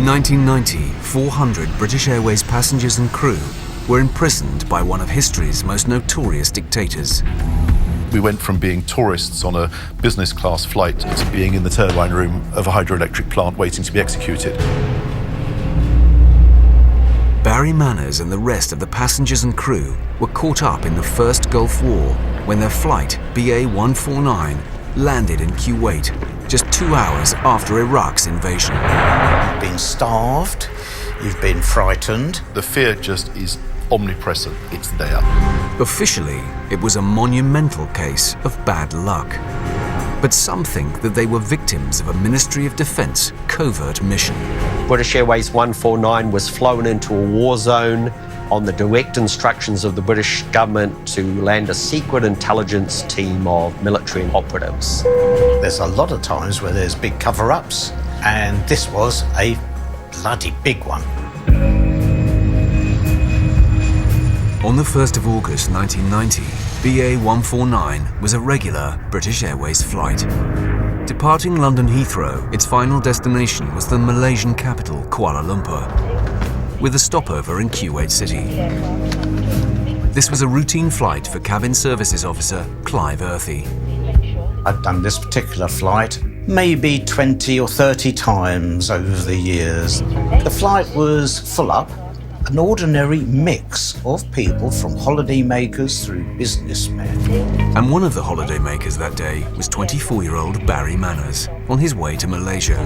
1990, 400 British Airways passengers and crew were imprisoned by one of history's most notorious dictators. We went from being tourists on a business class flight to being in the turbine room of a hydroelectric plant waiting to be executed. Barry Manners and the rest of the passengers and crew were caught up in the First Gulf War when their flight, BA 149, landed in Kuwait just 2 hours after Iraq's invasion. You've been starved, you've been frightened. The fear just is omnipresent, it's there. Officially, it was a monumental case of bad luck. But some think that they were victims of a Ministry of Defence covert mission. British Airways 149 was flown into a war zone on the direct instructions of the British government to land a secret intelligence team of military operatives. There's a lot of times where there's big cover-ups, and this was a bloody big one. On the 1st of August 1990, BA 149 was a regular British Airways flight. Departing London Heathrow, its final destination was the Malaysian capital, Kuala Lumpur, with a stopover in Kuwait City. This was a routine flight for Cabin Services Officer Clive Earthy. I've done this particular flight maybe 20 or 30 times over the years. The flight was full up, an ordinary mix of people from holidaymakers through businessmen. And one of the holidaymakers that day was 24-year-old Barry Manners on his way to Malaysia.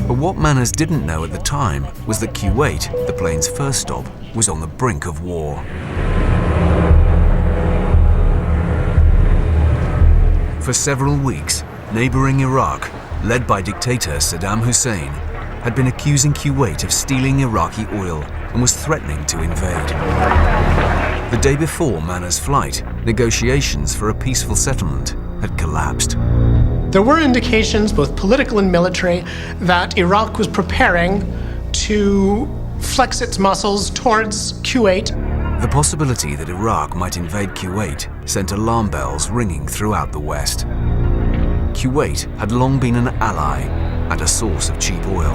But what Manners didn't know at the time was that Kuwait, the plane's first stop, was on the brink of war. For several weeks, neighboring Iraq, led by dictator Saddam Hussein, had been accusing Kuwait of stealing Iraqi oil and was threatening to invade. The day before Manners' flight, negotiations for a peaceful settlement had collapsed. There were indications, both political and military, that Iraq was preparing to flex its muscles towards Kuwait. The possibility that Iraq might invade Kuwait sent alarm bells ringing throughout the West. Kuwait had long been an ally and a source of cheap oil.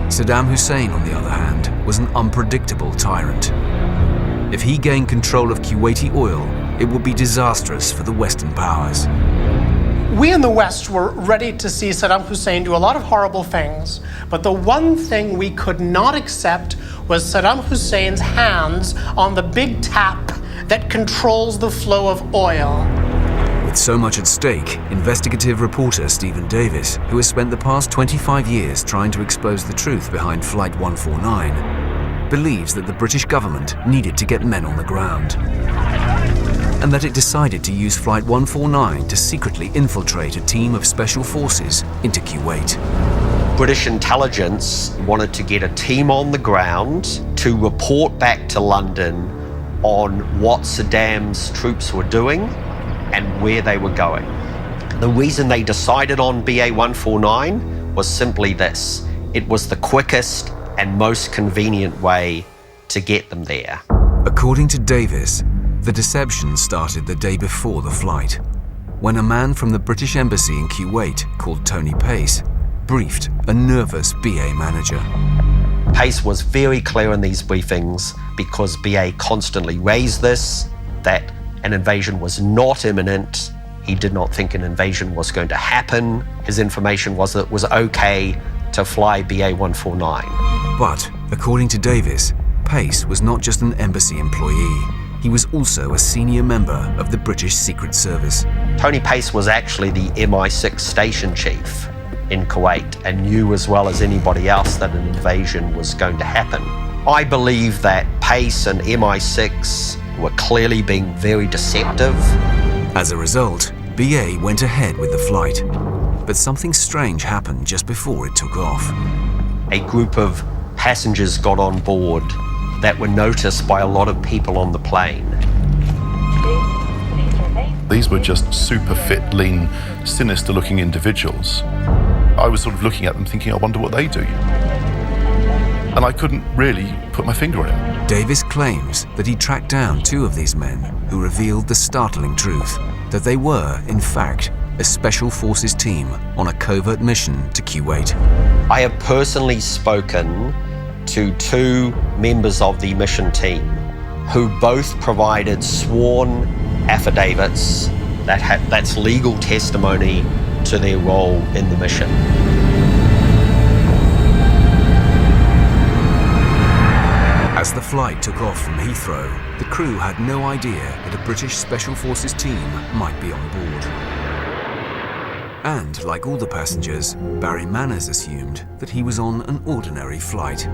Saddam Hussein, on the other hand, was an unpredictable tyrant. If he gained control of Kuwaiti oil, it would be disastrous for the Western powers. We in the West were ready to see Saddam Hussein do a lot of horrible things, but the one thing we could not accept was Saddam Hussein's hands on the big tap that controls the flow of oil. With so much at stake, investigative reporter Stephen Davis, who has spent the past 25 years trying to expose the truth behind Flight 149, believes that the British government needed to get men on the ground, and that it decided to use Flight 149 to secretly infiltrate a team of special forces into Kuwait. British intelligence wanted to get a team on the ground to report back to London on what Saddam's troops were doing and where they were going. The reason they decided on BA 149 was simply this: it was the quickest and most convenient way to get them there. According to Davis, the deception started the day before the flight, when a man from the British Embassy in Kuwait called Tony Pace briefed a nervous BA manager. Pace was very clear in these briefings, because BA constantly raised this, that an invasion was not imminent. He did not think an invasion was going to happen. His information was that it was okay to fly BA 149. But, according to Davis, Pace was not just an embassy employee. He was also a senior member of the British Secret Service. Tony Pace was actually the MI6 station chief in Kuwait and knew as well as anybody else that an invasion was going to happen. I believe that Pace and MI6 were clearly being very deceptive. As a result, BA went ahead with the flight, but something strange happened just before it took off. A group of passengers got on board that were noticed by a lot of people on the plane. These were just super fit, lean, sinister-looking individuals. I was sort of looking at them thinking, I wonder what they do. And I couldn't really put my finger on it. Davis claims that he tracked down two of these men who revealed the startling truth, that they were, in fact, a special forces team on a covert mission to Kuwait. I have personally spoken to 2 members of the mission team who both provided sworn affidavits that's legal testimony to their role in the mission. As the flight took off from Heathrow, the crew had no idea that a British Special Forces team might be on board. And like all the passengers, Barry Manners assumed that he was on an ordinary flight.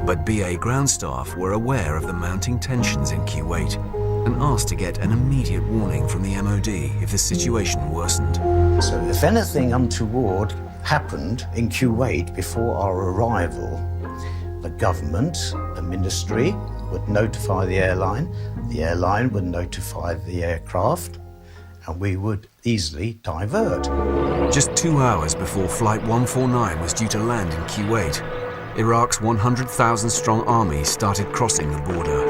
But BA ground staff were aware of the mounting tensions in Kuwait and asked to get an immediate warning from the MOD if the situation worsened. So if anything untoward happened in Kuwait before our arrival, the government, the ministry, would notify the airline would notify the aircraft, and we would easily divert. Just 2 hours before Flight 149 was due to land in Kuwait, Iraq's 100,000-strong army started crossing the border.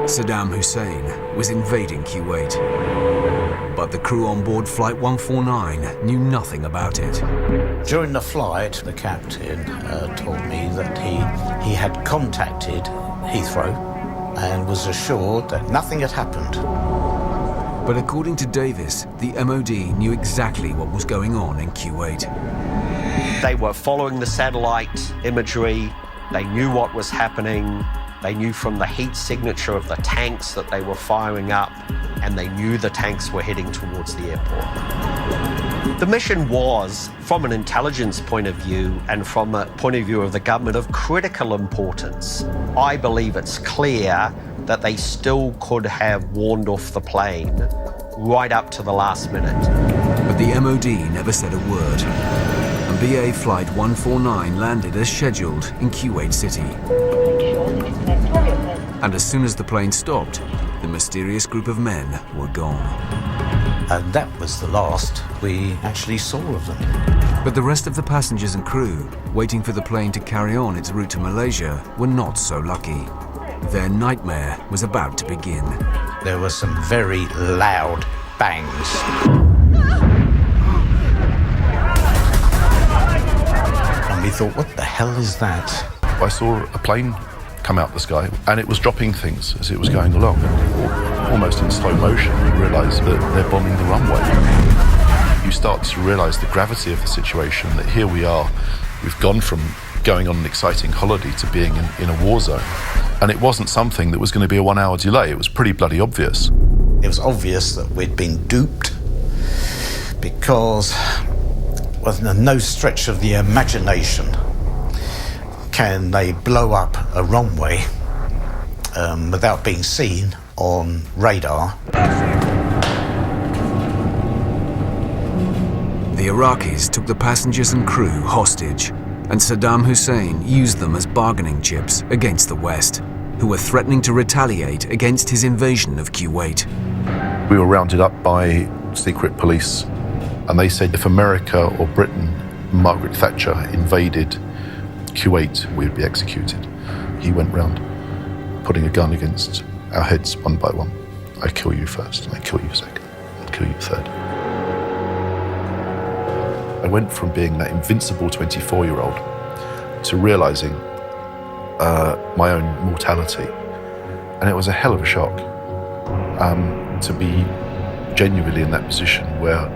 Saddam Hussein was invading Kuwait. But the crew on board Flight 149 knew nothing about it. During the flight, the captain told me that he had contacted Heathrow and was assured that nothing had happened. But according to Davis, the MOD knew exactly what was going on in Kuwait. They were following the satellite imagery. They knew what was happening. They knew from the heat signature of the tanks that they were firing up, and they knew the tanks were heading towards the airport. The mission was, from an intelligence point of view and from a point of view of the government, of critical importance. I believe it's clear that they still could have warned off the plane right up to the last minute. But the MOD never said a word. And BA Flight 149 landed as scheduled in Kuwait City. And as soon as the plane stopped, the mysterious group of men were gone. And that was the last we actually saw of them. But the rest of the passengers and crew, waiting for the plane to carry on its route to Malaysia, were not so lucky. Their nightmare was about to begin. There were some very loud bangs. And we thought, what the hell is that? I saw a plane come out the sky, and it was dropping things as it was going along. Almost in slow motion, you realise that they're bombing the runway. You start to realise the gravity of the situation, that here we are, we've gone from going on an exciting holiday to being in a war zone. And it wasn't something that was going to be a 1 hour delay. It was pretty bloody obvious. It was obvious that we'd been duped because, with no stretch of the imagination, can they blow up a runway without being seen on radar. The Iraqis took the passengers and crew hostage, and Saddam Hussein used them as bargaining chips against the West, who were threatening to retaliate against his invasion of Kuwait. We were rounded up by secret police, and they said if America or Britain, Margaret Thatcher, invaded Kuwait, we'd be executed. He went round, putting a gun against our heads one by one. I kill you first, and I kill you second, and kill you third. I went from being that invincible 24-year-old to realising my own mortality. And it was a hell of a shock to be genuinely in that position where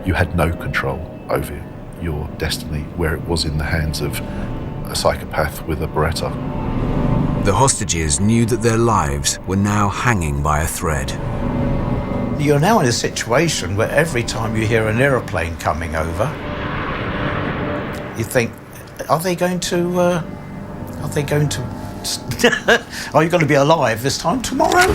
you had no control over your destiny, where it was in the hands of a psychopath with a Beretta. The hostages knew that their lives were now hanging by a thread. You're now in a situation where every time you hear an aeroplane coming over, you think, are you going to be alive this time tomorrow?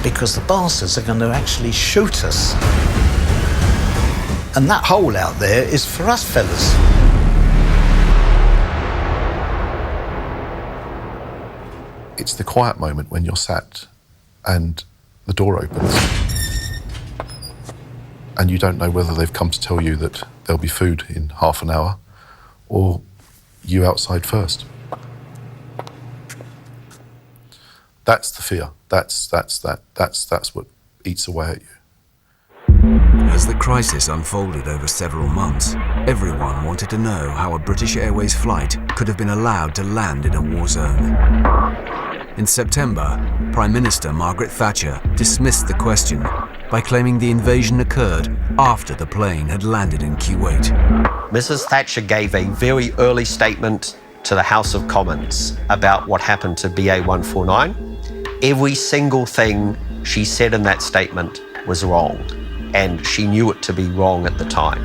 Because the bastards are going to actually shoot us. And that hole out there is for us fellas. It's the quiet moment when you're sat and the door opens and you don't know whether they've come to tell you that there'll be food in half an hour or you outside first. That's the fear. That's what eats away at you. As the crisis unfolded over several months, everyone wanted to know how a British Airways flight could have been allowed to land in a war zone. In September, Prime Minister Margaret Thatcher dismissed the question by claiming the invasion occurred after the plane had landed in Kuwait. Mrs. Thatcher gave a very early statement to the House of Commons about what happened to BA 149. Every single thing she said in that statement was wrong, and she knew it to be wrong at the time.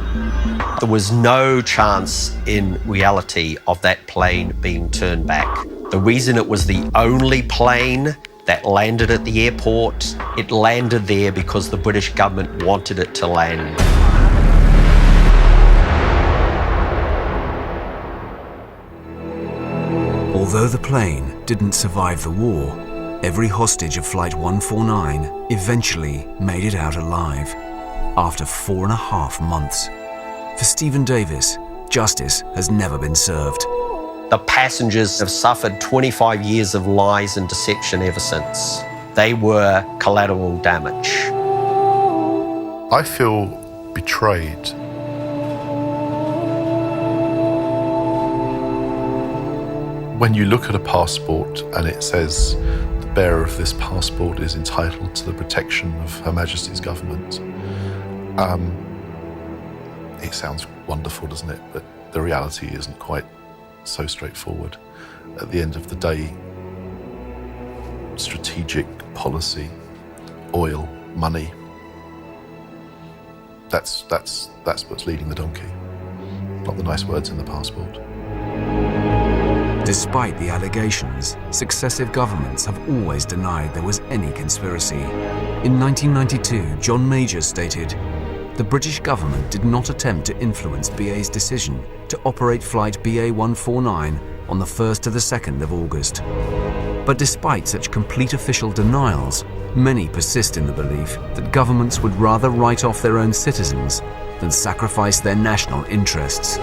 There was no chance in reality of that plane being turned back. The reason it was the only plane that landed at the airport, it landed there because the British government wanted it to land. Although the plane didn't survive the war, every hostage of Flight 149 eventually made it out alive after 4.5 months. For Stephen Davis, justice has never been served. The passengers have suffered 25 years of lies and deception ever since. They were collateral damage. I feel betrayed. When you look at a passport and it says the bearer of this passport is entitled to the protection of Her Majesty's government, it sounds wonderful, doesn't it? But the reality isn't quite so straightforward. At the end of the day, strategic policy, oil, money, that's what's leading the donkey, not the nice words in the passport. Despite the allegations, successive governments have always denied there was any conspiracy. In 1992, John Major stated, "The British government did not attempt to influence BA's decision to operate flight BA 149 on the 1st to the 2nd of August." But despite such complete official denials, many persist in the belief that governments would rather write off their own citizens than sacrifice their national interests.